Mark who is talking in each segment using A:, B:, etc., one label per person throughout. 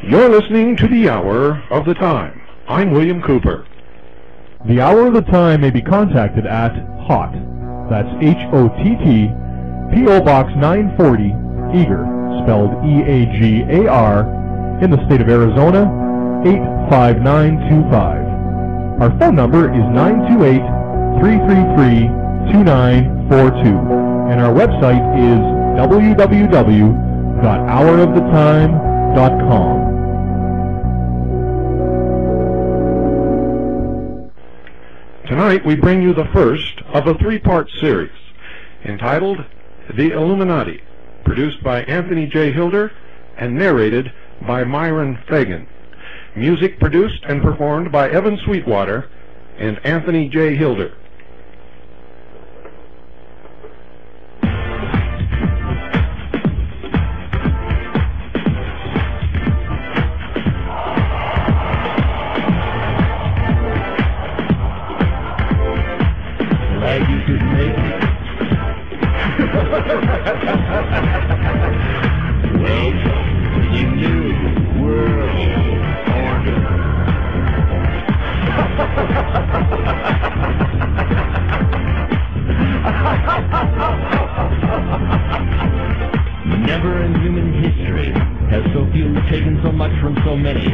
A: You're listening to the Hour of the Time. I'm William Cooper.
B: The Hour of the Time may be contacted at HOTT, that's H-O-T-T, P.O. Box 940, Eager, spelled E-A-G-A-R, in the state of Arizona, 85925. Our phone number is 928-333-2942, and our website is www.houroftheTime.com.
A: Tonight we bring you the first of a three-part series entitled The Illuminati, produced by Anthony J. Hilder and narrated by Myron Fagan. Music produced and performed by Evan Sweetwater and Anthony J. Hilder.
C: Never in human history has so few taken so much from so many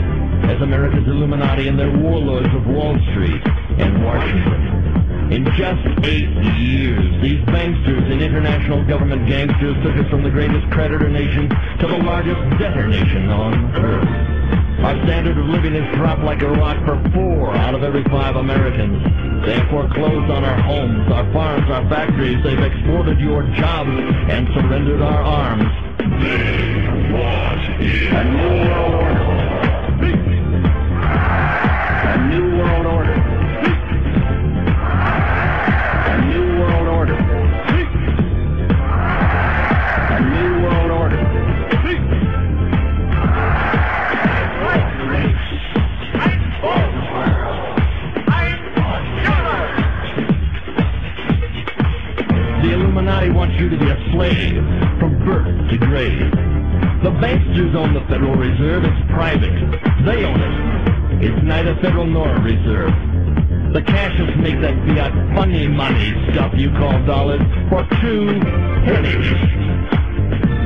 C: as America's Illuminati and their warlords of Wall Street and Washington. In just 8 years, these banksters and international government gangsters took us from the greatest creditor nation to the largest debtor nation on Earth. Our standard of living has dropped like a rock for 4 out of every 5 Americans. They have foreclosed on our homes, our farms, our factories. They've exported your jobs and surrendered our arms. They want a new world order. A new world order. A new world order. A new world order. The Illuminati wants you to be a slave from birth to grave. The banksters own the Federal Reserve. It's private. They own it. It's neither federal nor a reserve. The cashiers make that fiat funny money stuff you call dollars for 2 pennies.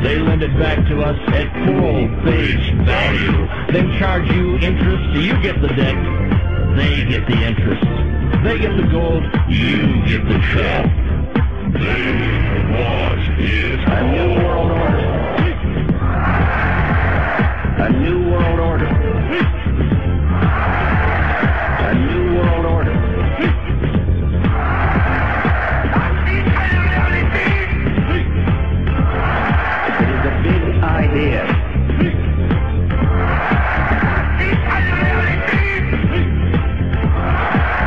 C: They lend it back to us at full face value. Then charge you interest. You get the debt. They get the interest. They get the gold. You get the shell. They want is a new world order. A new world order. A new world order. It is a big idea.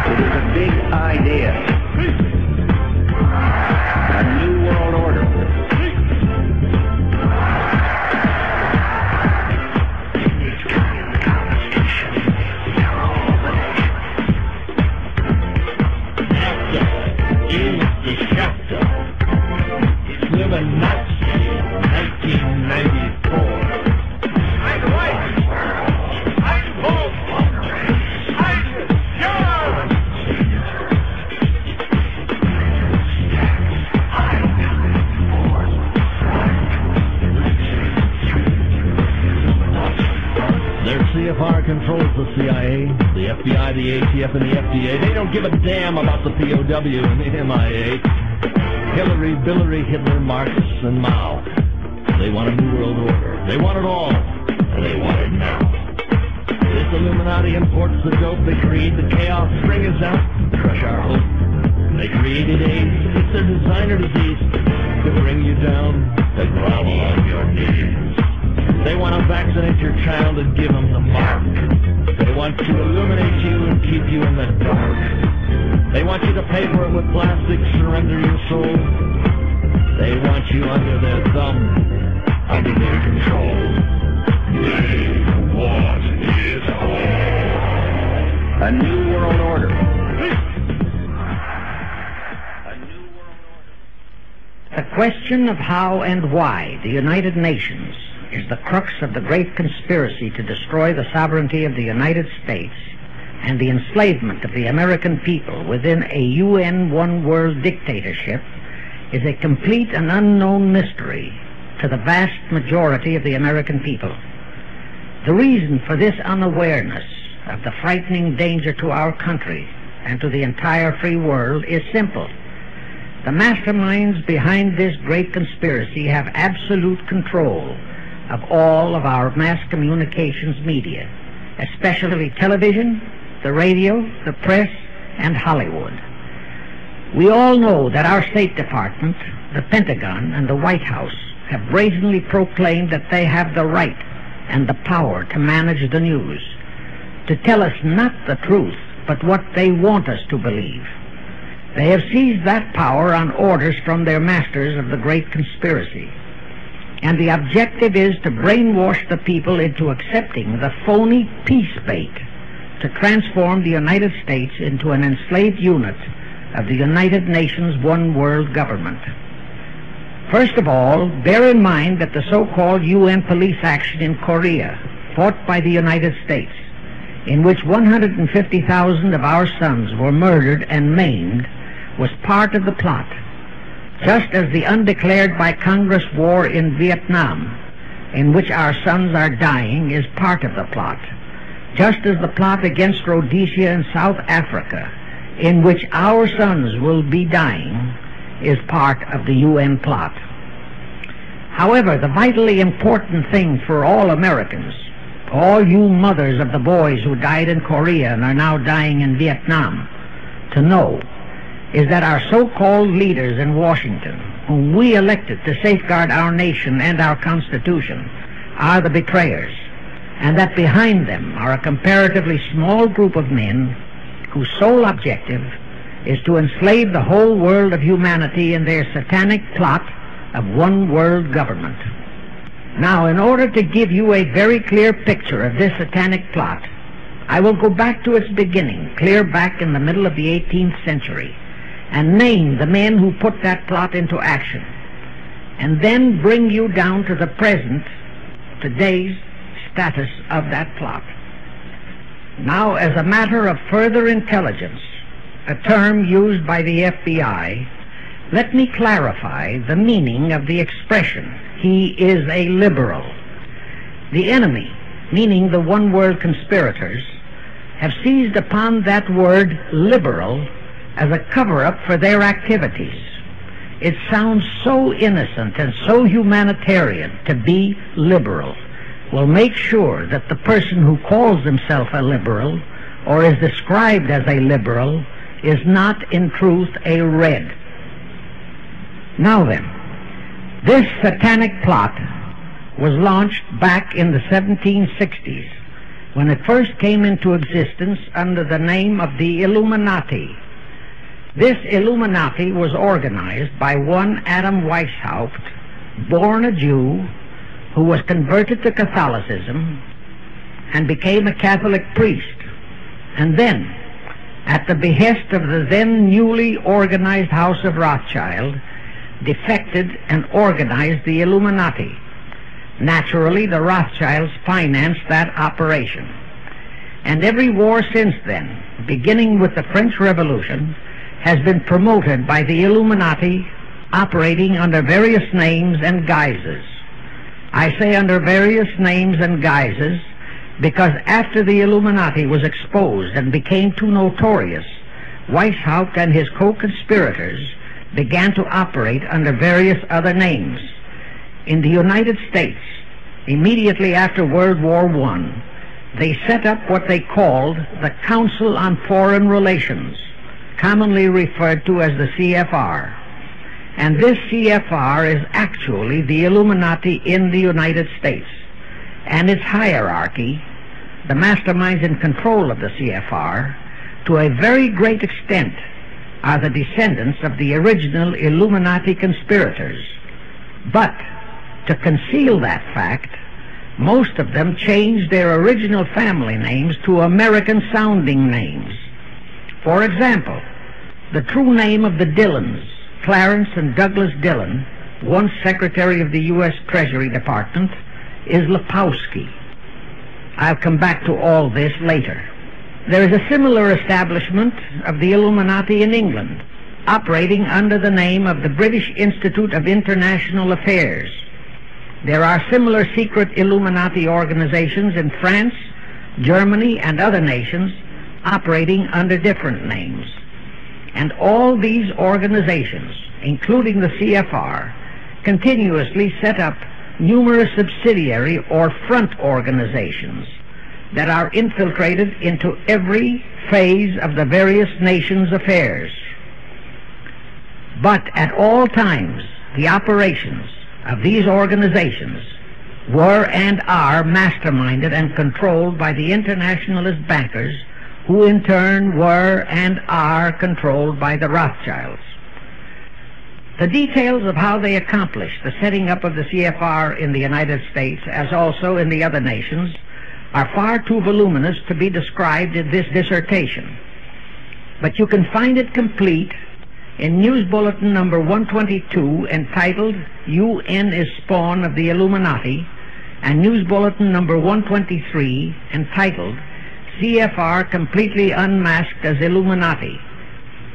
C: It is a big idea. A new world order. controls the CIA, the FBI, the ATF, and the FDA. They don't give a damn about the POW and the MIA. Hillary, Billary, Hitler, Marx, and Mao. They want a new world order. They want it all, and they want it now. This Illuminati imports the dope. They create the chaos, string us out, crush our hope. They created AIDS. It's their designer disease to bring you down, to grovel on your knees. They want to vaccinate your child and give them the mark. They want to illuminate you and keep you in the dark. They want you to pay for it with plastic, surrender your soul. They want you under their thumb, under their control. They want it all. A new world order.
D: The question of how and why the United Nations is the crux of the great conspiracy to destroy the sovereignty of the United States and the enslavement of the American people within a UN one-world dictatorship is a complete and unknown mystery to the vast majority of the American people. The reason for this unawareness of the frightening danger to our country and to the entire free world is simple. The masterminds behind this great conspiracy have absolute control of all of our mass communications media, especially television, the radio, the press, and Hollywood. We all know that our State Department, the Pentagon, and the White House have brazenly proclaimed that they have the right and the power to manage the news, to tell us not the truth, but what they want us to believe. They have seized that power on orders from their masters of the great conspiracy. And the objective is to brainwash the people into accepting the phony peace bait to transform the United States into an enslaved unit of the United Nations one world government. First of all, bear in mind that the so-called UN police action in Korea, fought by the United States, in which 150,000 of our sons were murdered and maimed, was part of the plot, just as the undeclared by Congress war in Vietnam, in which our sons are dying, is part of the plot, just as the plot against Rhodesia and South Africa, in which our sons will be dying, is part of the UN plot. However, the vitally important thing for all Americans, all you mothers of the boys who died in Korea and are now dying in Vietnam, to know is that our so-called leaders in Washington, whom we elected to safeguard our nation and our Constitution, are the betrayers, and that behind them are a comparatively small group of men whose sole objective is to enslave the whole world of humanity in their satanic plot of one world government. Now, in order to give you a very clear picture of this satanic plot, I will go back to its beginning, clear back in the middle of the 18th century, and name the men who put that plot into action, and then bring you down to the present, today's status of that plot. Now, as a matter of further intelligence, a term used by the FBI, let me clarify the meaning of the expression, "he is a liberal." The enemy, meaning the one-world conspirators, have seized upon that word liberal as a cover-up for their activities. It sounds so innocent and so humanitarian to be liberal. We'll make sure that the person who calls himself a liberal or is described as a liberal is not in truth a red. Now then, this satanic plot was launched back in the 1760s when it first came into existence under the name of the Illuminati. This Illuminati was organized by one Adam Weishaupt, born a Jew, who was converted to Catholicism and became a Catholic priest, and then, at the behest of the then newly organized House of Rothschild, defected and organized the Illuminati. Naturally, the Rothschilds financed that operation. And every war since then, beginning with the French Revolution, has been promoted by the Illuminati, operating under various names and guises. I say under various names and guises because after the Illuminati was exposed and became too notorious, Weishaupt and his co-conspirators began to operate under various other names. In the United States, immediately after World War I, they set up what they called the Council on Foreign Relations, commonly referred to as the CFR. And this CFR is actually the Illuminati in the United States. And its hierarchy, the masterminds in control of the CFR, to a very great extent are the descendants of the original Illuminati conspirators. But to conceal that fact, most of them changed their original family names to American-sounding names. For example, the true name of the Dillons, Clarence and Douglas Dillon, once Secretary of the U.S. Treasury Department, is Lepowski. I'll come back to all this later. There is a similar establishment of the Illuminati in England, operating under the name of the British Institute of International Affairs. There are similar secret Illuminati organizations in France, Germany, and other nations operating under different names. And all these organizations, including the CFR, continuously set up numerous subsidiary or front organizations that are infiltrated into every phase of the various nations' affairs. But at all times, the operations of these organizations were and are masterminded and controlled by the internationalist bankers, who in turn were and are controlled by the Rothschilds. The details of how they accomplished the setting up of the CFR in the United States, as also in the other nations, are far too voluminous to be described in this dissertation. But you can find it complete in News Bulletin number 122, entitled UN is Spawn of the Illuminati, and News Bulletin number 123, entitled CFR Completely Unmasked as Illuminati.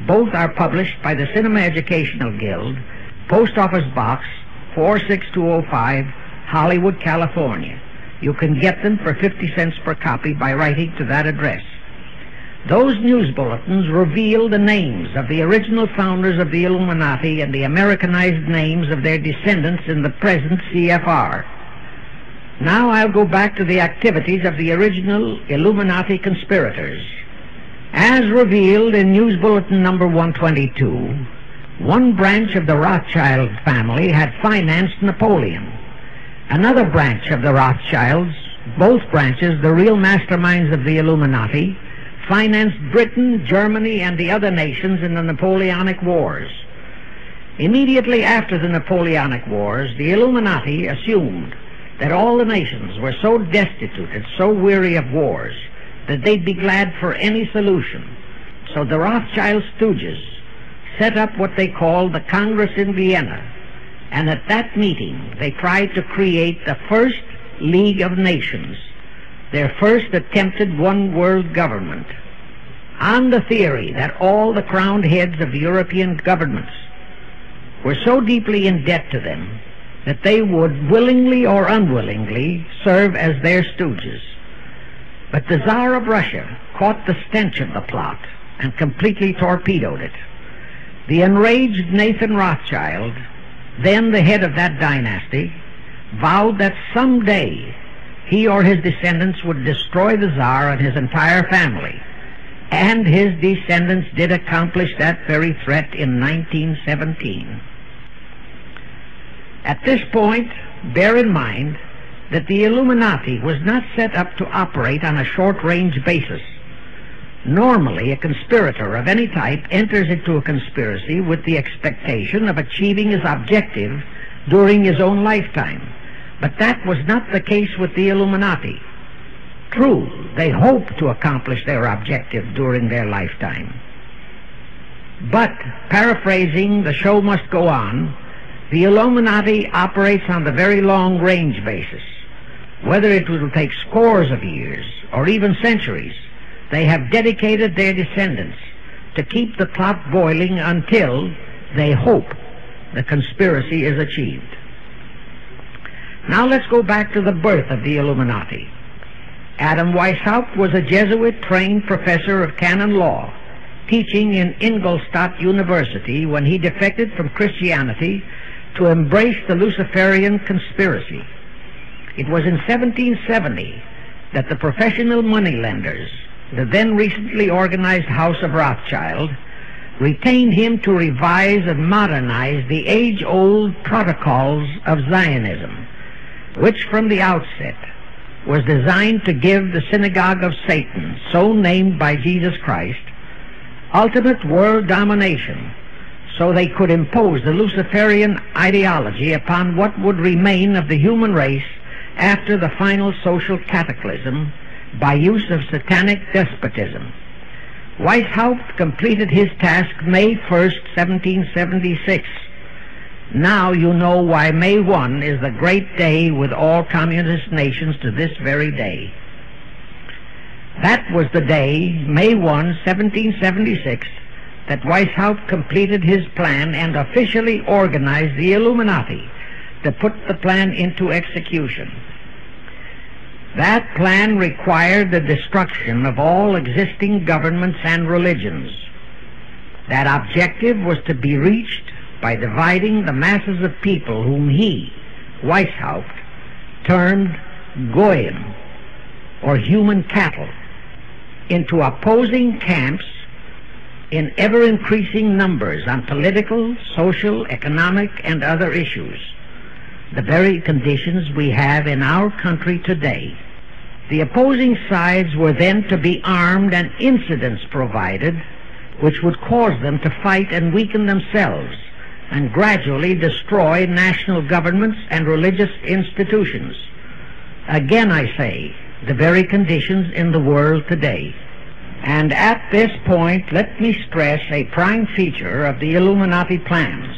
D: Both are published by the Cinema Educational Guild, Post Office Box 46205, Hollywood, California. You can get them for 50 cents per copy by writing to that address. Those news bulletins reveal the names of the original founders of the Illuminati and the Americanized names of their descendants in the present CFR. Now I'll go back to the activities of the original Illuminati conspirators. As revealed in News Bulletin number 122, one branch of the Rothschild family had financed Napoleon. Another branch of the Rothschilds, both branches the real masterminds of the Illuminati, financed Britain, Germany, and the other nations in the Napoleonic Wars. Immediately after the Napoleonic Wars, the Illuminati assumed that all the nations were so destitute and so weary of wars that they'd be glad for any solution. So the Rothschild stooges set up what they called the Congress in Vienna, and at that meeting they tried to create the first League of Nations, their first attempted one-world government, on the theory that all the crowned heads of the European governments were so deeply in debt to them that they would willingly or unwillingly serve as their stooges. But the Tsar of Russia caught the stench of the plot and completely torpedoed it. The enraged Nathan Rothschild, then the head of that dynasty, vowed that someday he or his descendants would destroy the Tsar and his entire family. And his descendants did accomplish that very threat in 1917. At this point, bear in mind that the Illuminati was not set up to operate on a short-range basis. Normally, a conspirator of any type enters into a conspiracy with the expectation of achieving his objective during his own lifetime. But that was not the case with the Illuminati. True, they hoped to accomplish their objective during their lifetime. But, paraphrasing The Show Must Go On, the Illuminati operates on the very long-range basis. Whether it will take scores of years or even centuries, they have dedicated their descendants to keep the plot boiling until they hope the conspiracy is achieved. Now let's go back to the birth of the Illuminati. Adam Weishaupt was a Jesuit-trained professor of canon law, teaching in Ingolstadt University when he defected from Christianity to embrace the Luciferian conspiracy. It was in 1770 that the professional moneylenders, the then recently organized House of Rothschild, retained him to revise and modernize the age-old protocols of Zionism, which from the outset was designed to give the synagogue of Satan, so named by Jesus Christ, ultimate world domination, so they could impose the Luciferian ideology upon what would remain of the human race after the final social cataclysm by use of satanic despotism. Weishaupt completed his task May 1st, 1776. Now you know why May 1 is the great day with all communist nations to this very day. That was the day, May 1, 1776, that Weishaupt completed his plan and officially organized the Illuminati to put the plan into execution. That plan required the destruction of all existing governments and religions. That objective was to be reached by dividing the masses of people whom he, Weishaupt, termed Goyim, or human cattle, into opposing camps in ever-increasing numbers on political, social, economic, and other issues, the very conditions we have in our country today. The opposing sides were then to be armed and incidents provided which would cause them to fight and weaken themselves and gradually destroy national governments and religious institutions. Again, I say, the very conditions in the world today. And at this point, let me stress a prime feature of the Illuminati plans.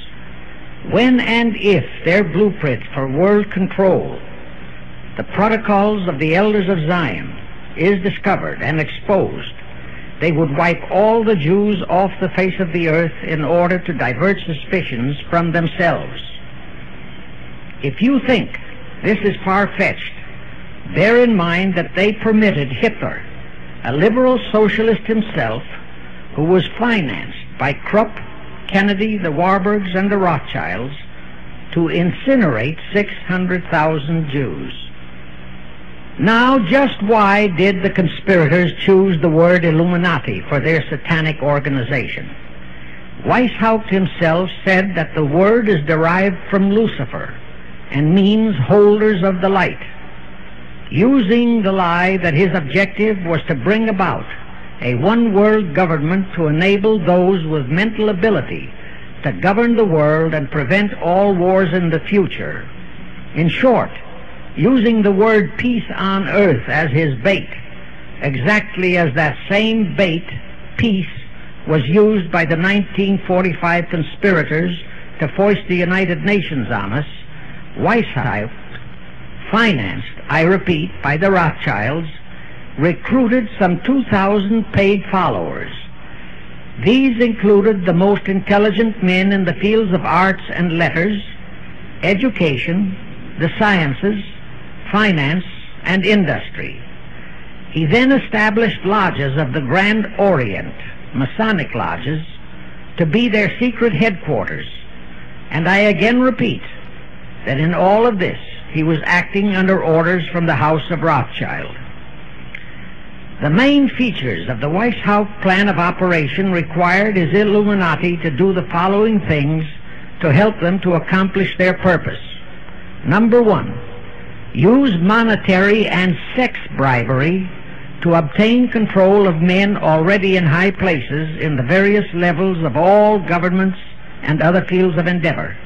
D: When and if their blueprint for world control, the protocols of the elders of Zion, is discovered and exposed, they would wipe all the Jews off the face of the earth in order to divert suspicions from themselves. If you think this is far-fetched, bear in mind that they permitted Hitler, a liberal socialist himself, who was financed by Krupp, Kennedy, the Warburgs, and the Rothschilds, to incinerate 600,000 Jews. Now, just why did the conspirators choose the word Illuminati for their satanic organization? Weishaupt himself said that the word is derived from Lucifer and means holders of the light, using the lie that his objective was to bring about a one-world government to enable those with mental ability to govern the world and prevent all wars in the future. In short, using the word peace on earth as his bait, exactly as that same bait, peace, was used by the 1945 conspirators to foist the United Nations on us. Weishaupt, financed, I repeat, by the Rothschilds, recruited some 2,000 paid followers. These included the most intelligent men in the fields of arts and letters, education, the sciences, finance, and industry. He then established lodges of the Grand Orient, Masonic lodges, to be their secret headquarters. And I again repeat that in all of this, he was acting under orders from the House of Rothschild. The main features of the Weishaupt plan of operation required his Illuminati to do the following things to help them to accomplish their purpose. Number one, use monetary and sex bribery to obtain control of men already in high places in the various levels of all governments and other fields of endeavor.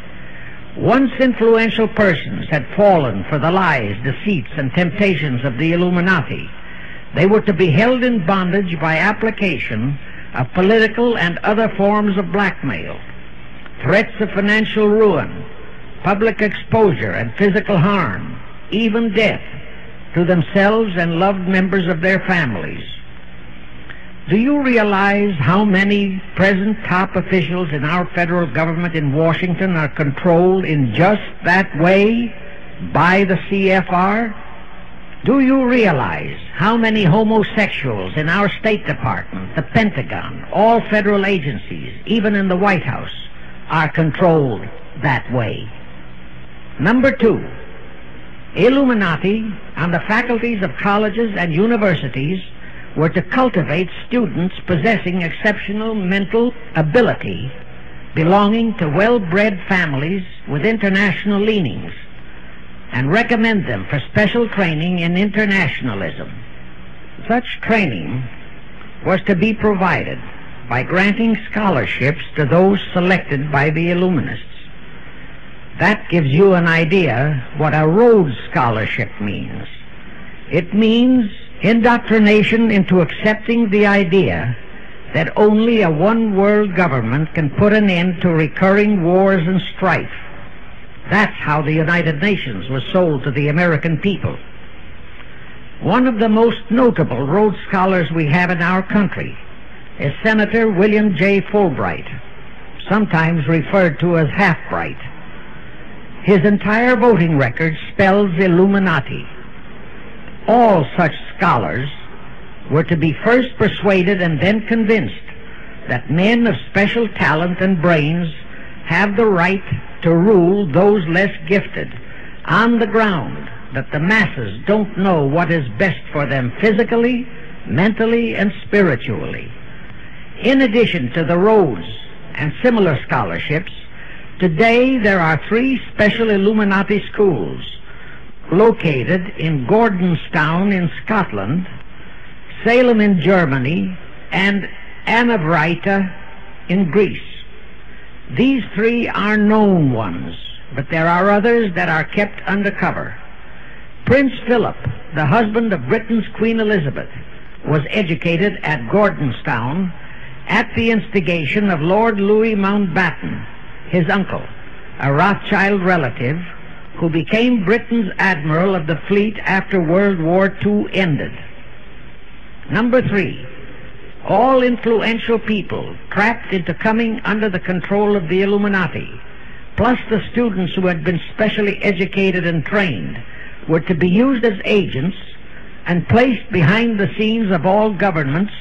D: Once influential persons had fallen for the lies, deceits, and temptations of the Illuminati, they were to be held in bondage by application of political and other forms of blackmail, threats of financial ruin, public exposure and physical harm, even death, to themselves and loved members of their families. Do you realize how many present top officials in our federal government in Washington are controlled in just that way by the CFR? Do you realize how many homosexuals in our State Department, the Pentagon, all federal agencies, even in the White House, are controlled that way? Number 2, Illuminati and the faculties of colleges and universities were to cultivate students possessing exceptional mental ability, belonging to well-bred families with international leanings, and recommend them for special training in internationalism. Such training was to be provided by granting scholarships to those selected by the Illuminists. That gives you an idea what a Rhodes Scholarship means. It means indoctrination into accepting the idea that only a one-world government can put an end to recurring wars and strife. That's how the United Nations was sold to the American people. One of the most notable Rhodes Scholars we have in our country is Senator William J. Fulbright, sometimes referred to as Half-Bright. His entire voting record spells Illuminati. All such scholars were to be first persuaded and then convinced that men of special talent and brains have the right to rule those less gifted, on the ground that the masses don't know what is best for them physically, mentally, and spiritually. In addition to the Rhodes and similar scholarships, today there are 3 special Illuminati schools located in Gordonstown in Scotland, Salem in Germany, and Anavrita in Greece. These 3 are known ones, but there are others that are kept undercover. Prince Philip, the husband of Britain's Queen Elizabeth, was educated at Gordonstown at the instigation of Lord Louis Mountbatten, his uncle, a Rothschild relative who became Britain's admiral of the fleet after World War II ended. Number 3, all influential people trapped into coming under the control of the Illuminati, plus the students who had been specially educated and trained, were to be used as agents and placed behind the scenes of all governments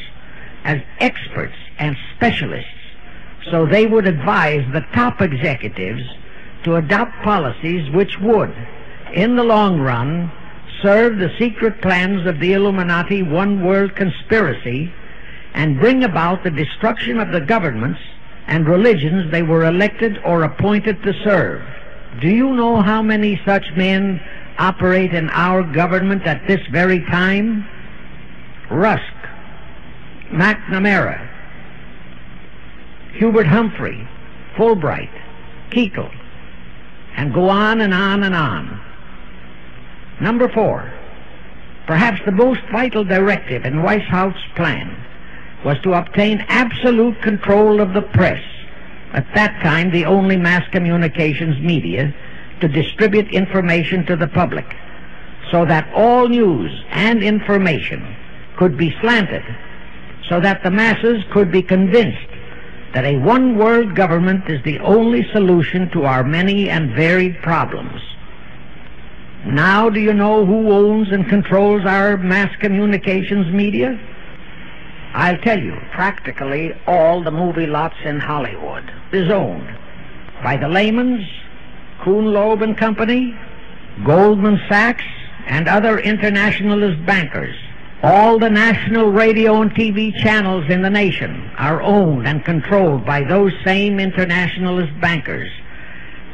D: as experts and specialists, so they would advise the top executives to adopt policies which would, in the long run, serve the secret plans of the Illuminati one-world conspiracy and bring about the destruction of the governments and religions they were elected or appointed to serve. Do you know how many such men operate in our government at this very time? Rusk, McNamara, Hubert Humphrey, Fulbright, Keitel, and go on and on and on. Number 4, perhaps the most vital directive in Weishaupt's plan was to obtain absolute control of the press, at that time the only mass communications media, to distribute information to the public, so that all news and information could be slanted, so that the masses could be convinced that a one-world government is the only solution to our many and varied problems. Now do you know who owns and controls our mass communications media? I'll tell you, practically all the movie lots in Hollywood is owned by the Lehmans, Kuhn, Loeb and Company, Goldman Sachs, and other internationalist bankers. All the national radio and TV channels in the nation are owned and controlled by those same internationalist bankers.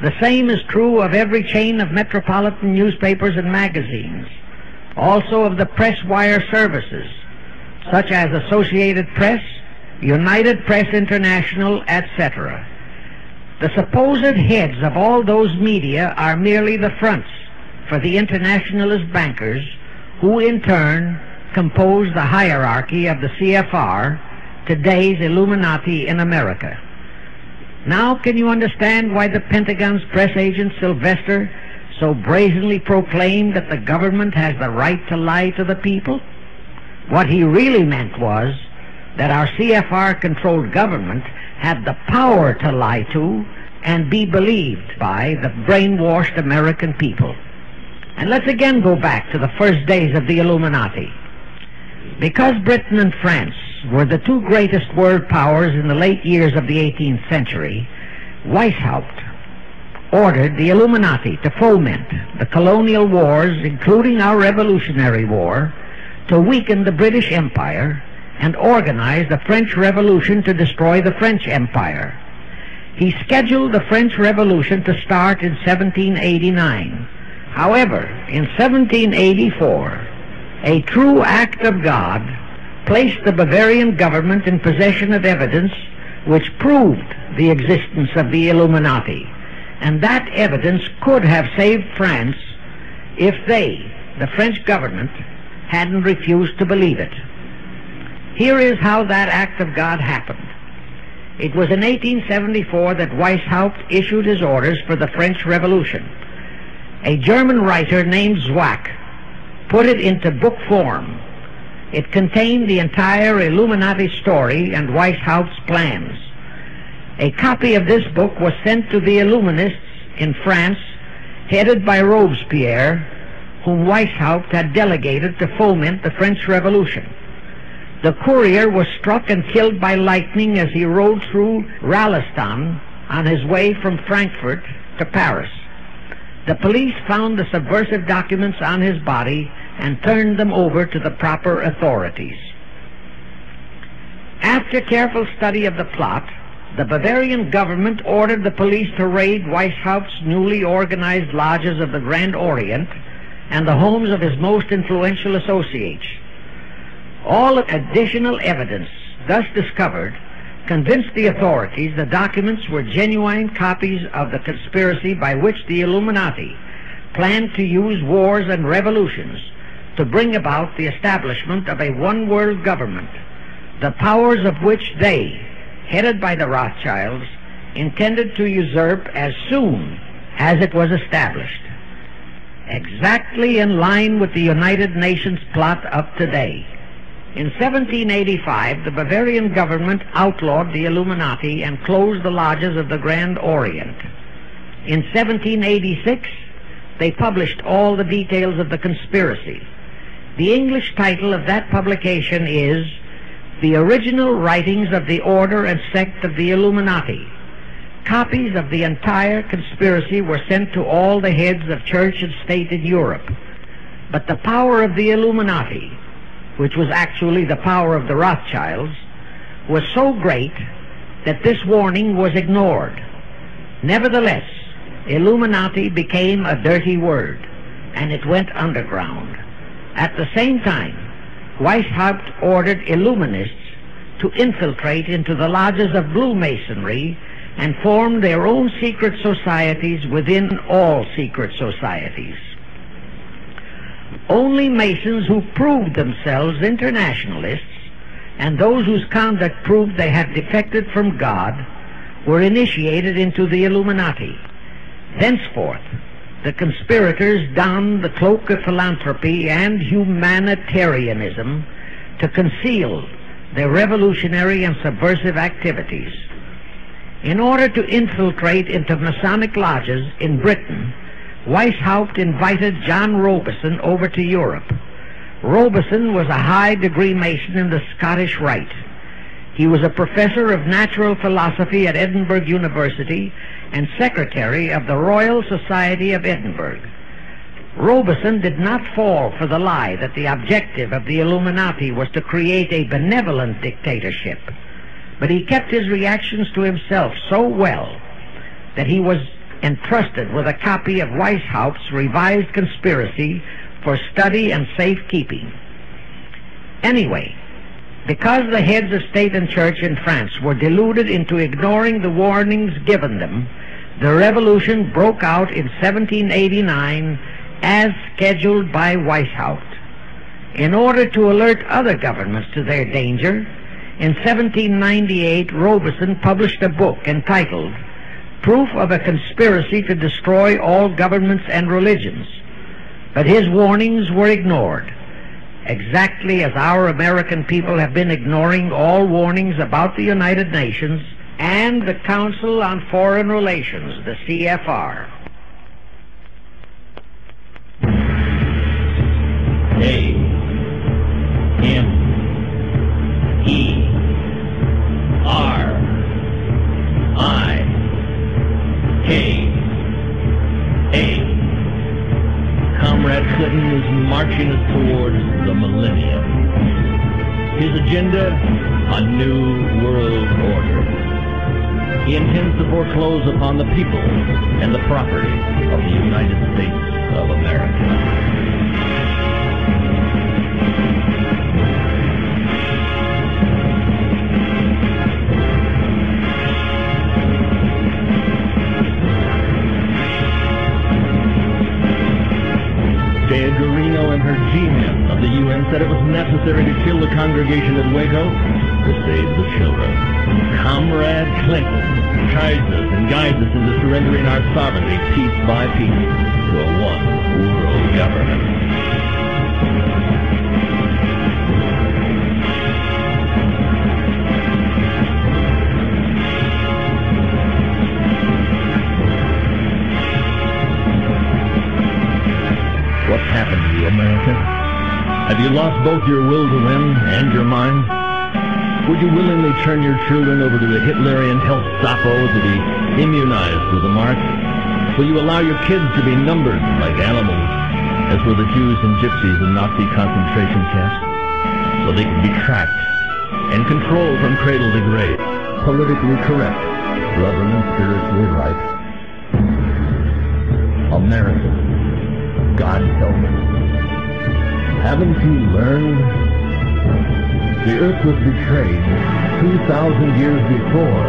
D: The same is true of every chain of metropolitan newspapers and magazines, also of the press wire services, such as Associated Press, United Press International, etc. The supposed heads of all those media are merely the fronts for the internationalist bankers, who in turn compose the hierarchy of the CFR, today's Illuminati in America. Now can you understand why the Pentagon's press agent Sylvester so brazenly proclaimed that the government has the right to lie to the people? What he really meant was that our CFR-controlled government had the power to lie to and be believed by the brainwashed American people. And let's again go back to the first days of the Illuminati. Because Britain and France were the two greatest world powers in the late years of the 18th century, Weishaupt ordered the Illuminati to foment the colonial wars, including our Revolutionary War, to weaken the British Empire and organize the French Revolution to destroy the French Empire. He scheduled the French Revolution to start in 1789. However, in 1784, a true act of God placed the Bavarian government in possession of evidence which proved the existence of the Illuminati, and that evidence could have saved France if they, the French government, hadn't refused to believe it. Here is how that act of God happened. It was in 1874 that Weishaupt issued his orders for the French Revolution. A German writer named Zwack put it into book form. It contained the entire Illuminati story and Weishaupt's plans. A copy of this book was sent to the Illuminists in France, headed by Robespierre, whom Weishaupt had delegated to foment the French Revolution. The courier was struck and killed by lightning as he rode through Ralston on his way from Frankfurt to Paris. The police found the subversive documents on his body and turned them over to the proper authorities. After careful study of the plot, the Bavarian government ordered the police to raid Weishaupt's newly organized lodges of the Grand Orient and the homes of his most influential associates. All additional evidence thus discovered convinced the authorities the documents were genuine copies of the conspiracy by which the Illuminati planned to use wars and revolutions to bring about the establishment of a one-world government, the powers of which they, headed by the Rothschilds, intended to usurp as soon as it was established. Exactly in line with the United Nations plot of today. In 1785, the Bavarian government outlawed the Illuminati and closed the lodges of the Grand Orient. In 1786, they published all the details of the conspiracy. The English title of that publication is The Original Writings of the Order and Sect of the Illuminati. Copies of the entire conspiracy were sent to all the heads of church and state in Europe. But the power of the Illuminati, which was actually the power of the Rothschilds, was so great that this warning was ignored. Nevertheless, Illuminati became a dirty word, and it went underground. At the same time, Weishaupt ordered Illuminists to infiltrate into the lodges of Blue Masonry and form their own secret societies within all secret societies. Only Masons who proved themselves internationalists and those whose conduct proved they had defected from God were initiated into the Illuminati. Thenceforth, the conspirators donned the cloak of philanthropy and humanitarianism to conceal their revolutionary and subversive activities. In order to infiltrate into Masonic lodges in Britain, Weishaupt invited John Robison over to Europe. Robison was a high-degree Mason in the Scottish Rite. He was a professor of natural philosophy at Edinburgh University and secretary of the Royal Society of Edinburgh. Robison did not fall for the lie that the objective of the Illuminati was to create a benevolent dictatorship, but he kept his reactions to himself so well that he was entrusted with a copy of Weishaupt's revised conspiracy for study and safekeeping. Anyway, because the heads of state and church in France were deluded into ignoring the warnings given them, the revolution broke out in 1789 as scheduled by Weishaupt. In order to alert other governments to their danger, in 1798 Robison published a book entitled Proof of a Conspiracy to Destroy All Governments and Religions. But his warnings were ignored, exactly as our American people have been ignoring all warnings about the United Nations and the Council on Foreign Relations, the CFR.
C: Comrade Clinton is marching us towards the millennium. His agenda, a new world order. He intends to foreclose upon the people and the property of the United States of America. And her G-men of the UN said it was necessary to kill the congregation at Waco to save the children. Comrade Clinton guides us and guides us into surrendering our sovereignty piece by piece to a one-world government. What's happened to you, America? Have you lost both your will to win and your mind? Would you willingly turn your children over to the Hitlerian Gestapo to be immunized with the mark? Will you allow your kids to be numbered like animals, as were the Jews and Gypsies in Nazi concentration camps, so they could be tracked and controlled from cradle to grave? Politically correct, brother, and spiritually right. America. God help us. Haven't you learned? The earth was betrayed 2,000 years before.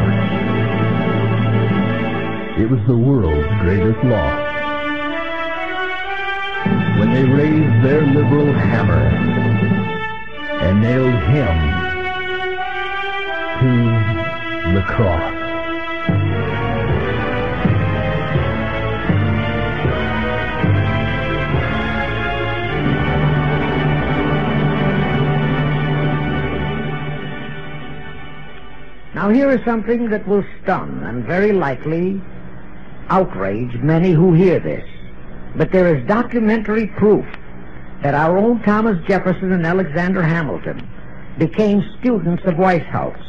C: It was the world's greatest loss. When they raised their liberal hammer and nailed him to the cross.
D: Now here is something that will stun and very likely outrage many who hear this. But there is documentary proof that our own Thomas Jefferson and Alexander Hamilton became students of Weishaupt.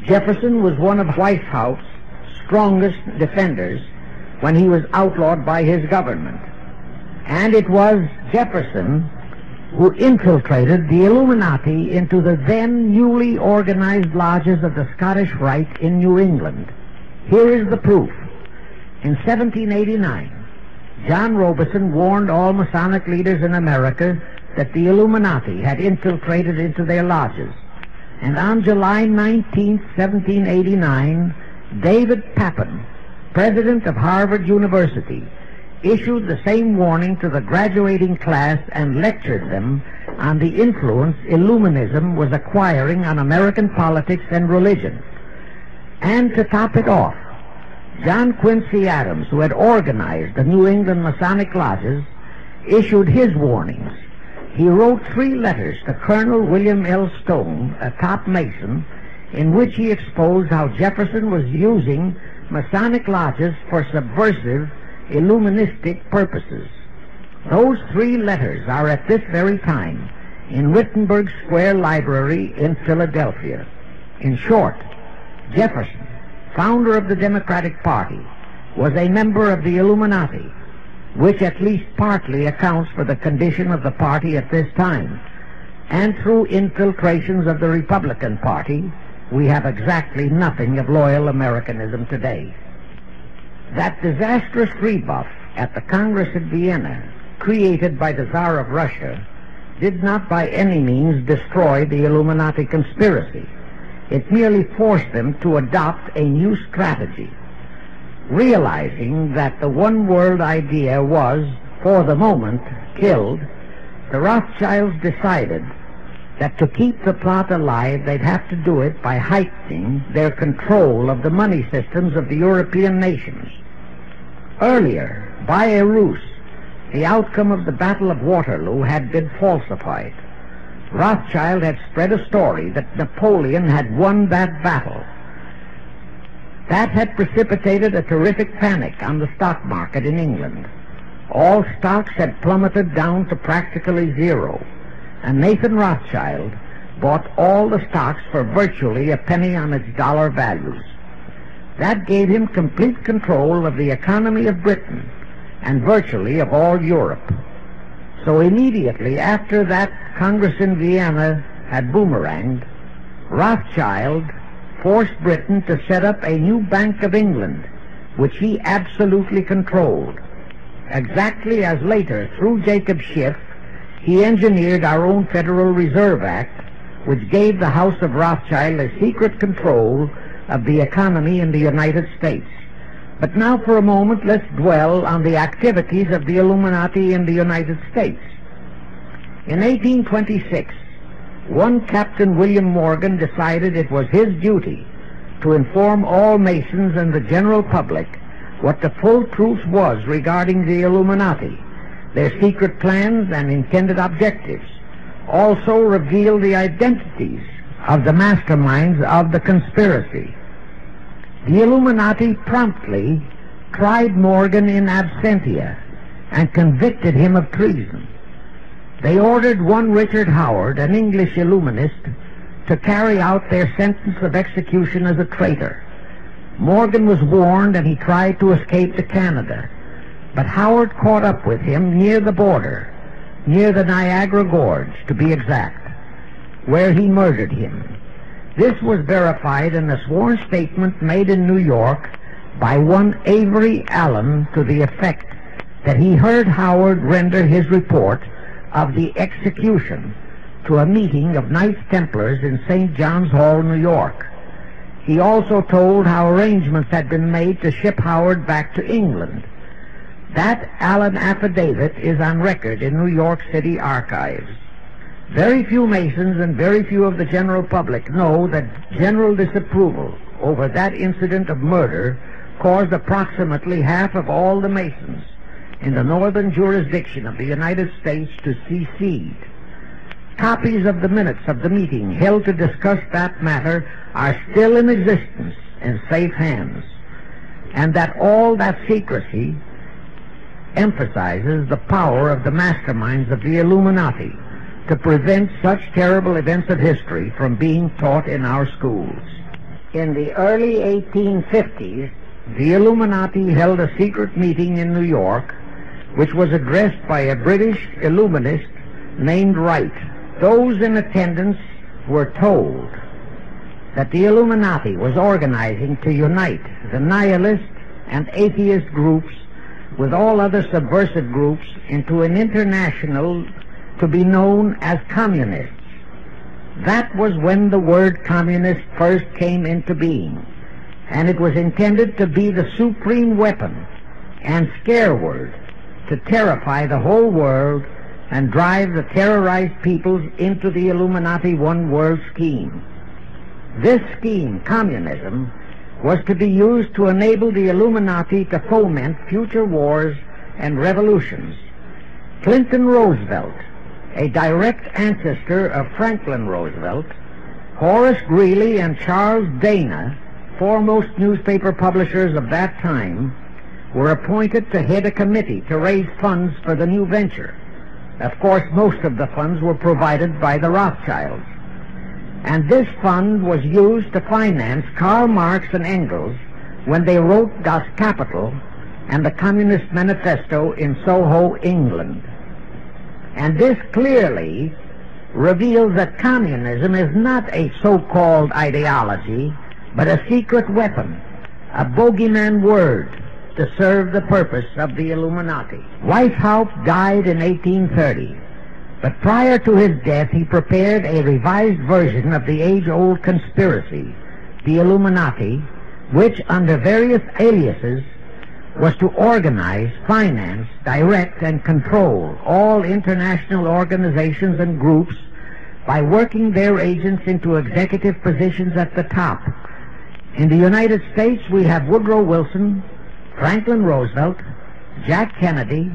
D: Jefferson was one of Weishaupt's strongest defenders when he was outlawed by his government. And it was Jefferson who infiltrated the Illuminati into the then newly organized lodges of the Scottish Rite in New England. Here is the proof. In 1789, John Robeson warned all Masonic leaders in America that the Illuminati had infiltrated into their lodges. And on July 19, 1789, David Papin, president of Harvard University, issued the same warning to the graduating class and lectured them on the influence Illuminism was acquiring on American politics and religion. And to top it off, John Quincy Adams, who had organized the New England Masonic lodges, issued his warnings. He wrote 3 letters to Colonel William L. Stone, a top Mason, in which he exposed how Jefferson was using Masonic lodges for subversive Illuministic purposes. Those 3 letters are at this very time in Wittenberg Square Library in Philadelphia. In short, Jefferson, founder of the Democratic Party, was a member of the Illuminati, which at least partly accounts for the condition of the party at this time. And through infiltrations of the Republican Party, we have exactly nothing of loyal Americanism today. That disastrous rebuff at the Congress at Vienna, created by the Tsar of Russia, did not by any means destroy the Illuminati conspiracy. It merely forced them to adopt a new strategy. Realizing that the one world idea was, for the moment, killed, the Rothschilds decided that to keep the plot alive, they'd have to do it by heightening their control of the money systems of the European nations. Earlier, by a ruse, the outcome of the Battle of Waterloo had been falsified. Rothschild had spread a story that Napoleon had won that battle. That had precipitated a terrific panic on the stock market in England. All stocks had plummeted down to practically zero, and Nathan Rothschild bought all the stocks for virtually a penny on its dollar values. That gave him complete control of the economy of Britain and virtually of all Europe. So immediately after that Congress in Vienna had boomeranged, Rothschild forced Britain to set up a new Bank of England, which he absolutely controlled, exactly as later, through Jacob Schiff, he engineered our own Federal Reserve Act, which gave the House of Rothschild a secret control of the economy in the United States. But now for a moment let's dwell on the activities of the Illuminati in the United States. In 1826, one Captain William Morgan decided it was his duty to inform all Masons and the general public what the full truth was regarding the Illuminati, their secret plans and intended objectives. Also reveal the identities of the masterminds of the conspiracy. The Illuminati promptly tried Morgan in absentia and convicted him of treason. They ordered one Richard Howard, an English Illuminist, to carry out their sentence of execution as a traitor. Morgan was warned and he tried to escape to Canada, but Howard caught up with him near the border, near the Niagara Gorge to be exact, where he murdered him. This was verified in a sworn statement made in New York by one Avery Allen to the effect that he heard Howard render his report of the execution to a meeting of Knights Templars in St. John's Hall, New York. He also told how arrangements had been made to ship Howard back to England. That Allen affidavit is on record in New York City archives. Very few Masons and very few of the general public know that general disapproval over that incident of murder caused approximately half of all the Masons in the northern jurisdiction of the United States to secede. Copies of the minutes of the meeting held to discuss that matter are still in existence in safe hands, and that all that secrecy emphasizes the power of the masterminds of the Illuminati to prevent such terrible events of history from being taught in our schools. In the early 1850s, the Illuminati held a secret meeting in New York, which was addressed by a British Illuminist named Wright. Those in attendance were told that the Illuminati was organizing to unite the nihilist and atheist groups with all other subversive groups into an international to be known as communists. That was when the word communist first came into being, and it was intended to be the supreme weapon and scare word to terrify the whole world and drive the terrorized peoples into the Illuminati one world scheme. This scheme, communism, was to be used to enable the Illuminati to foment future wars and revolutions. Clinton Roosevelt, a direct ancestor of Franklin Roosevelt, Horace Greeley and Charles Dana, foremost newspaper publishers of that time, were appointed to head a committee to raise funds for the new venture. Of course, most of the funds were provided by the Rothschilds, and this fund was used to finance Karl Marx and Engels when they wrote Das Kapital and the Communist Manifesto in Soho, England. And this clearly reveals that communism is not a so-called ideology, but a secret weapon, a bogeyman word to serve the purpose of the Illuminati. Weishaupt died in 1830, but prior to his death he prepared a revised version of the age-old conspiracy, the Illuminati, which under various aliases was to organize, finance, direct, and control all international organizations and groups by working their agents into executive positions at the top. In the United States, we have Woodrow Wilson, Franklin Roosevelt, Jack Kennedy,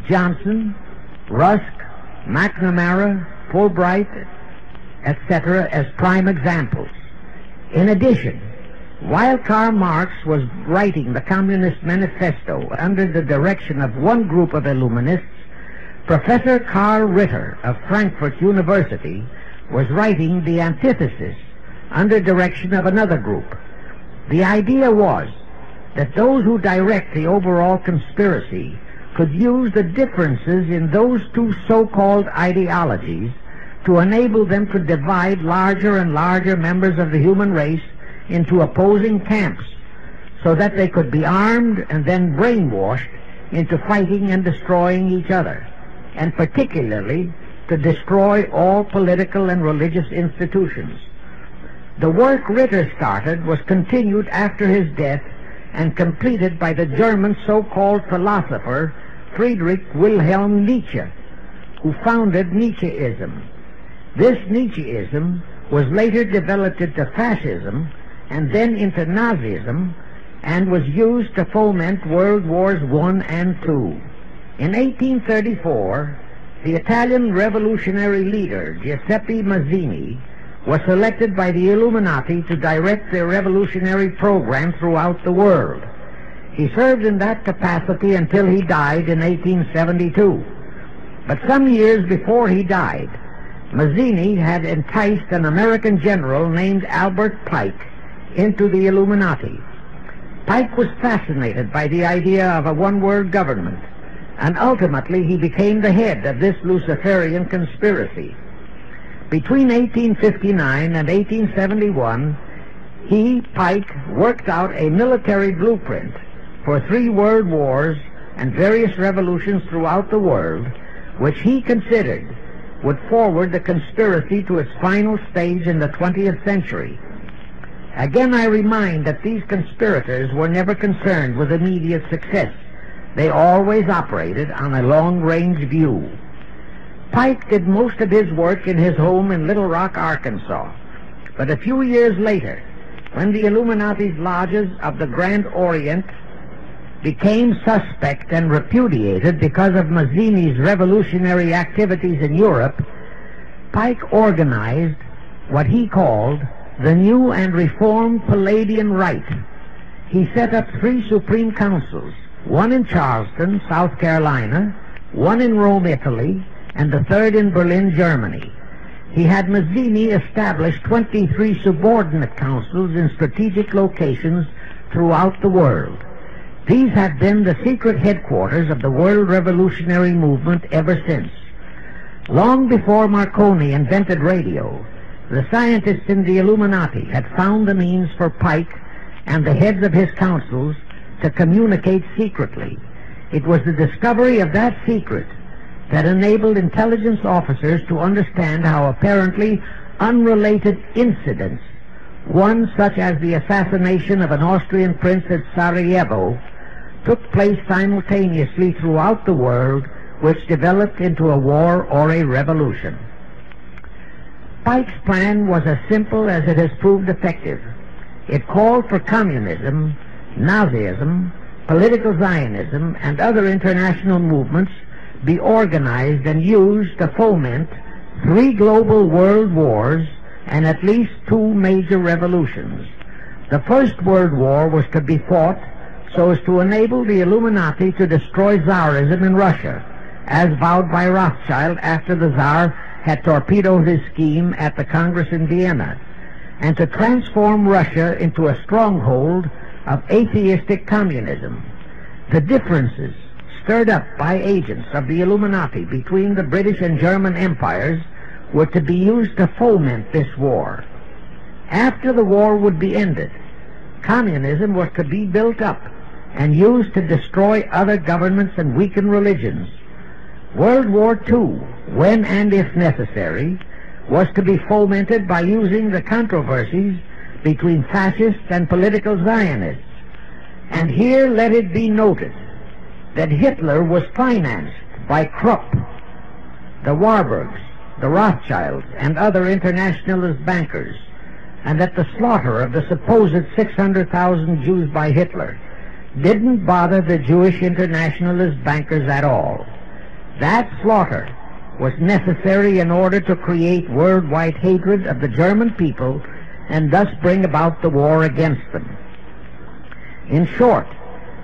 D: Johnson, Rusk, McNamara, Fulbright, etc. as prime examples. In addition, While Karl Marx was writing the Communist Manifesto under the direction of one group of Illuminists, Professor Karl Ritter of Frankfurt University was writing the antithesis under direction of another group. The idea was that those who direct the overall conspiracy could use the differences in those two so-called ideologies to enable them to divide larger and larger members of the human race into opposing camps, so that they could be armed and then brainwashed into fighting and destroying each other, and particularly to destroy all political and religious institutions. The work Ritter started was continued after his death and completed by the German so-called philosopher Friedrich Wilhelm Nietzsche, who founded Nietzscheism. This Nietzscheism was later developed into fascism and then into Nazism, and was used to foment World Wars I and II. In 1834, the Italian revolutionary leader Giuseppe Mazzini was selected by the Illuminati to direct their revolutionary program throughout the world. He served in that capacity until he died in 1872. But some years before he died, Mazzini had enticed an American general named Albert Pike into the Illuminati. Pike was fascinated by the idea of a one-world government, and ultimately he became the head of this Luciferian conspiracy. Between 1859 and 1871, Pike, worked out a military blueprint for 3 world wars and various revolutions throughout the world, which he considered would forward the conspiracy to its final stage in the 20th century. Again, I remind that these conspirators were never concerned with immediate success. They always operated on a long-range view. Pike did most of his work in his home in Little Rock, Arkansas. But a few years later, when the Illuminati's lodges of the Grand Orient became suspect and repudiated because of Mazzini's revolutionary activities in Europe, Pike organized what he called the New and Reformed Palladian Rite. He set up 3 supreme councils, one in Charleston, South Carolina, one in Rome, Italy, and the third in Berlin, Germany. He had Mazzini establish 23 subordinate councils in strategic locations throughout the world. These have been the secret headquarters of the world revolutionary movement ever since. Long before Marconi invented radio, the scientists in the Illuminati had found the means for Pike and the heads of his councils to communicate secretly. It was the discovery of that secret that enabled intelligence officers to understand how apparently unrelated incidents, one such as the assassination of an Austrian prince at Sarajevo, took place simultaneously throughout the world, which developed into a war or a revolution. Pike's plan was as simple as it has proved effective. It called for communism, Nazism, political Zionism, and other international movements be organized and used to foment 3 global world wars and at least 2 major revolutions. The First World War was to be fought so as to enable the Illuminati to destroy Tsarism in Russia, as vowed by Rothschild after the Tsar had torpedoed his scheme at the Congress in Vienna, and to transform Russia into a stronghold of atheistic communism. The differences stirred up by agents of the Illuminati between the British and German empires were to be used to foment this war. After the war would be ended, communism was to be built up and used to destroy other governments and weaken religions. World War II, when and if necessary, was to be fomented by using the controversies between fascists and political Zionists. And here let it be noted that Hitler was financed by Krupp, the Warburgs, the Rothschilds, and other internationalist bankers, and that the slaughter of the supposed 600,000 Jews by Hitler didn't bother the Jewish internationalist bankers at all. That slaughter was necessary in order to create worldwide hatred of the German people and thus bring about the war against them. In short,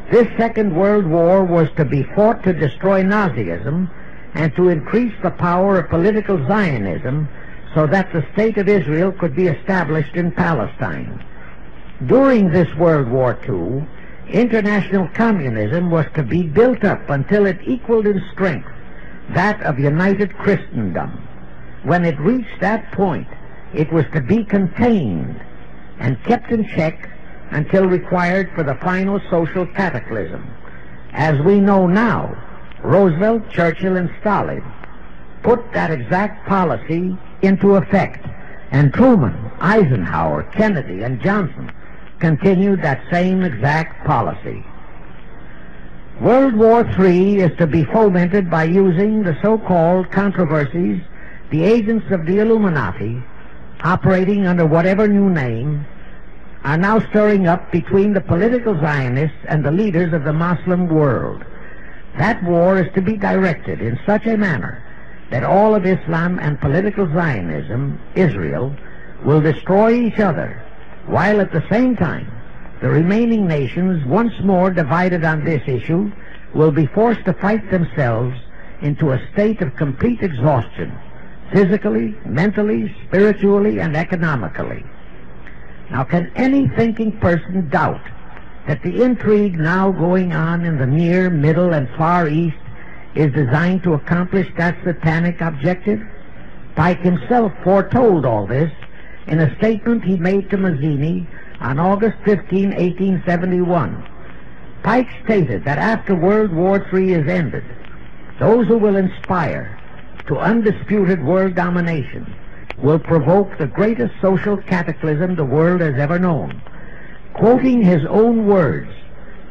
D: this Second World War was to be fought to destroy Nazism and to increase the power of political Zionism so that the State of Israel could be established in Palestine. During this World War II, international communism was to be built up until it equaled in strength that of united Christendom. When it reached that point, it was to be contained and kept in check until required for the final social cataclysm. As we know now, Roosevelt, Churchill, and Stalin put that exact policy into effect, and Truman, Eisenhower, Kennedy, and Johnson continued that same exact policy. World War III is to be fomented by using the so-called controversies the agents of the Illuminati, operating under whatever new name, are now stirring up between the political Zionists and the leaders of the Muslim world. That war is to be directed in such a manner that all of Islam and political Zionism, Israel, will destroy each other, while at the same time the remaining nations, once more divided on this issue, will be forced to fight themselves into a state of complete exhaustion, physically, mentally, spiritually, and economically. Now, can any thinking person doubt that the intrigue now going on in the Near, Middle, and Far East is designed to accomplish that satanic objective? Pike himself foretold all this in a statement he made to Mazzini on August 15, 1871. Pike stated that after World War III is ended, those who will inspire to undisputed world domination will provoke the greatest social cataclysm the world has ever known. Quoting his own words,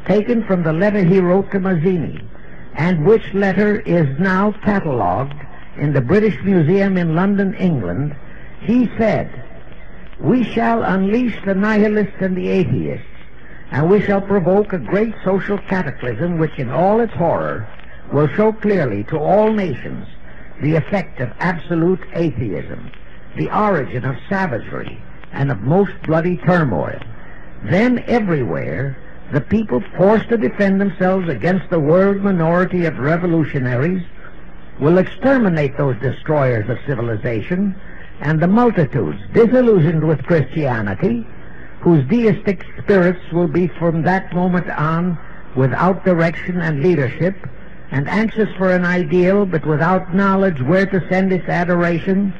D: taken from the letter he wrote to Mazzini, and which letter is now catalogued in the British Museum in London, England, he said, "We shall unleash the nihilists and the atheists, and we shall provoke a great social cataclysm which in all its horror will show clearly to all nations the effect of absolute atheism, the origin of savagery and of most bloody turmoil. Then everywhere the people forced to defend themselves against the world minority of revolutionaries will exterminate those destroyers of civilization, and the multitudes disillusioned with Christianity, whose deistic spirits will be from that moment on without direction and leadership, and anxious for an ideal but without knowledge where to send its adoration,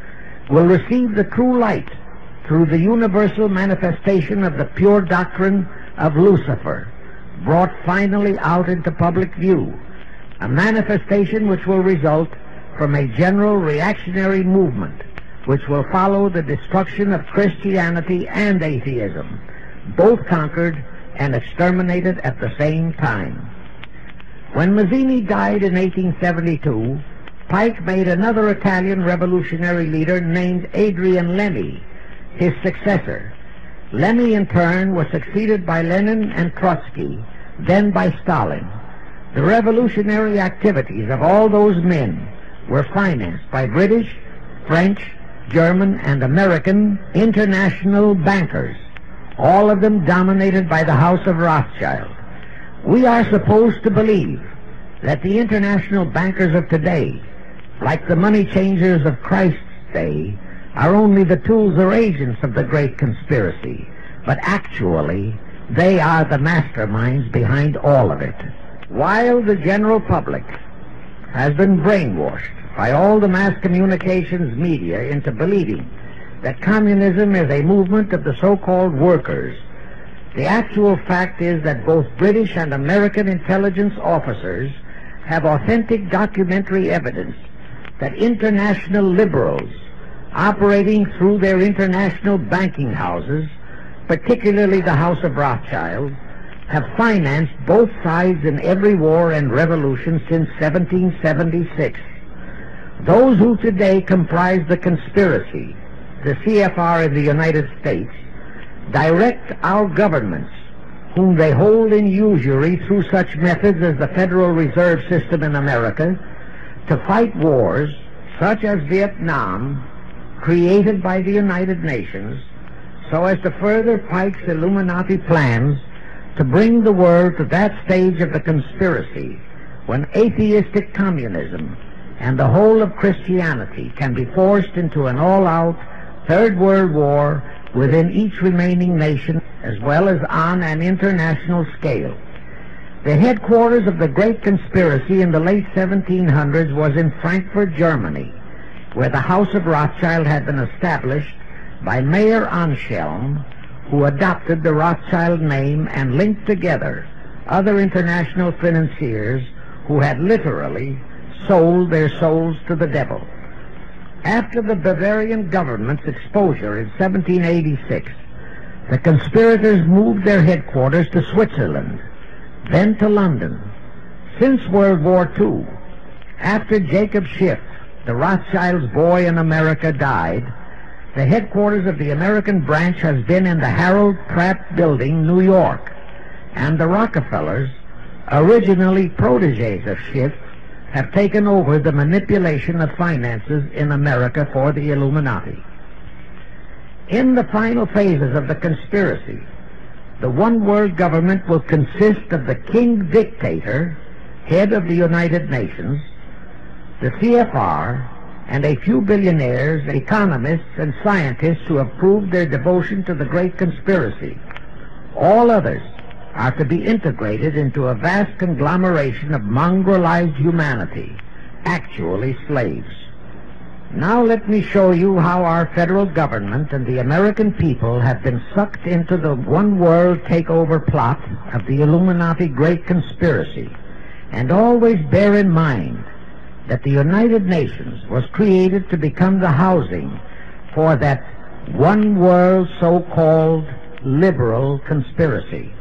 D: will receive the true light through the universal manifestation of the pure doctrine of Lucifer, brought finally out into public view, a manifestation which will result from a general reactionary movement which will follow the destruction of Christianity and atheism, both conquered and exterminated at the same time." When Mazzini died in 1872, Pike made another Italian revolutionary leader named Adrian Lemmy his successor. Lemmy, in turn, was succeeded by Lenin and Trotsky, then by Stalin. The revolutionary activities of all those men were financed by British, French, German, and American international bankers, all of them dominated by the House of Rothschild. We are supposed to believe that the international bankers of today, like the money changers of Christ's day, are only the tools or agents of the great conspiracy, but actually they are the masterminds behind all of it. While the general public has been brainwashed by all the mass communications media into believing that communism is a movement of the so-called workers, the actual fact is that both British and American intelligence officers have authentic documentary evidence that international liberals operating through their international banking houses, particularly the House of Rothschild, have financed both sides in every war and revolution since 1776. Those who today comprise the conspiracy, the CFR in the United States, direct our governments, whom they hold in usury through such methods as the Federal Reserve System in America, to fight wars such as Vietnam, created by the United Nations, so as to further Pike's Illuminati plans to bring the world to that stage of the conspiracy when atheistic communism and the whole of Christianity can be forced into an all-out Third World War within each remaining nation as well as on an international scale. The headquarters of the great conspiracy in the late 1700s was in Frankfurt, Germany, where the House of Rothschild had been established by Mayer Anschelm, who adopted the Rothschild name and linked together other international financiers who had literally sold their souls to the devil. After the Bavarian government's exposure in 1786, the conspirators moved their headquarters to Switzerland, then to London. Since World War II, after Jacob Schiff, the Rothschild's boy in America, died, the headquarters of the American branch has been in the Harold Pratt Building, New York, and the Rockefellers, originally protégés of Schiff, have taken over the manipulation of finances in America for the Illuminati. In the final phases of the conspiracy, the one-world government will consist of the king dictator, head of the United Nations, the CFR, and a few billionaires, economists, and scientists who have proved their devotion to the great conspiracy. All others are to be integrated into a vast conglomeration of mongrelized humanity, actually slaves. Now let me show you how our federal government and the American people have been sucked into the one-world takeover plot of the Illuminati great conspiracy. And always bear in mind that the United Nations was created to become the housing for that one-world so-called liberal conspiracy.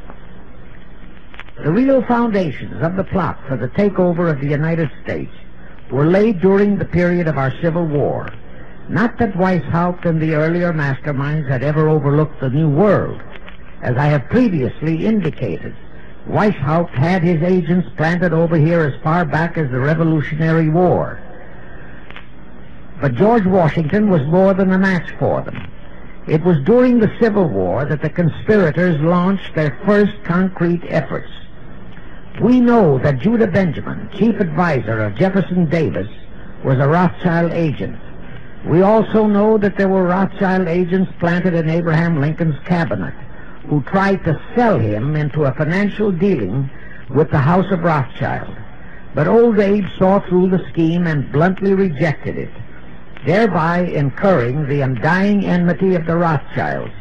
D: The real foundations of the plot for the takeover of the United States were laid during the period of our Civil War. Not that Weishaupt and the earlier masterminds had ever overlooked the New World. As I have previously indicated, Weishaupt had his agents planted over here as far back as the Revolutionary War. But George Washington was more than a match for them. It was during the Civil War that the conspirators launched their first concrete efforts. We know that Judah Benjamin, chief advisor of Jefferson Davis, was a Rothschild agent. We also know that there were Rothschild agents planted in Abraham Lincoln's cabinet who tried to sell him into a financial dealing with the House of Rothschild. But old Abe saw through the scheme and bluntly rejected it, thereby incurring the undying enmity of the Rothschilds,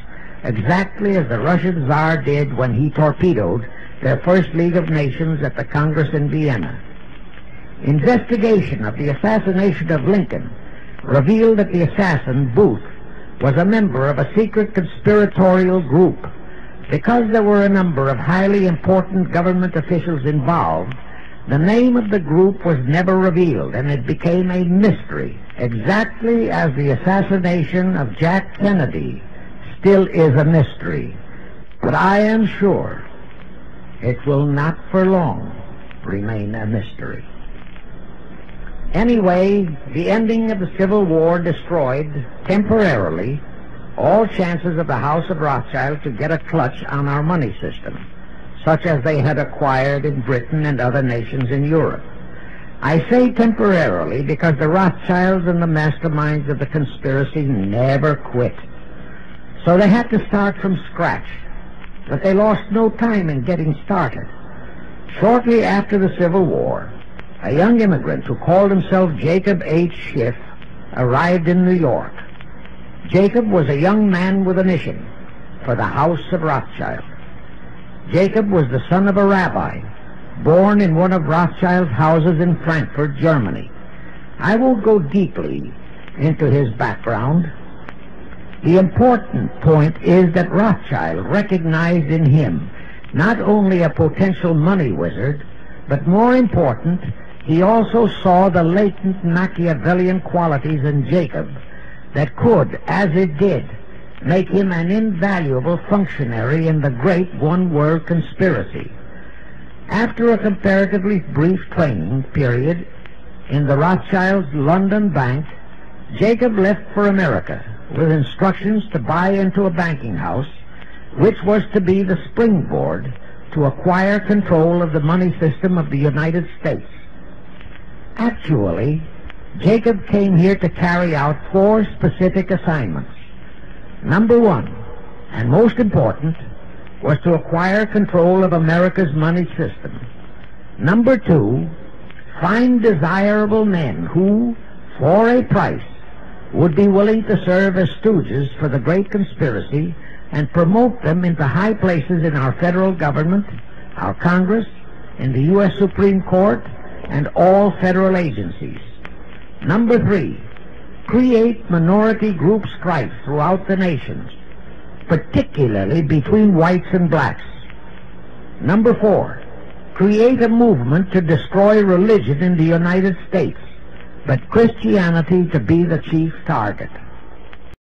D: exactly as the Russian Tsar did when he torpedoed their first League of Nations at the Congress in Vienna. Investigation of the assassination of Lincoln revealed that the assassin, Booth, was a member of a secret conspiratorial group. Because there were a number of highly important government officials involved, the name of the group was never revealed, and it became a mystery, exactly as the assassination of Jack Kennedy still is a mystery. But I am sure it will not for long remain a mystery. Anyway, the ending of the Civil War destroyed, temporarily, all chances of the House of Rothschild to get a clutch on our money system, such as they had acquired in Britain and other nations in Europe. I say temporarily because the Rothschilds and the masterminds of the conspiracy never quit. So they had to start from scratch, but they lost no time in getting started. Shortly after the Civil War, a young immigrant who called himself Jacob H. Schiff arrived in New York. Jacob was a young man with a mission for the House of Rothschild. Jacob was the son of a rabbi, born in one of Rothschild's houses in Frankfurt, Germany. I won't go deeply into his background. The important point is that Rothschild recognized in him not only a potential money wizard, but more important, he also saw the latent Machiavellian qualities in Jacob that could, as it did, make him an invaluable functionary in the great one-world conspiracy. After a comparatively brief training period in the Rothschilds' London bank, Jacob left for America with instructions to buy into a banking house, which was to be the springboard to acquire control of the money system of the United States. Actually, Jacob came here to carry out 4 specific assignments. Number 1, and most important, was to acquire control of America's money system. Number 2, find desirable men who, for a price, would be willing to serve as stooges for the great conspiracy and promote them into high places in our federal government, our Congress, in the U.S. Supreme Court, and all federal agencies. Number 3, create minority group strife throughout the nations, particularly between whites and blacks. Number 4, create a movement to destroy religion in the United States, but Christianity to be the chief target.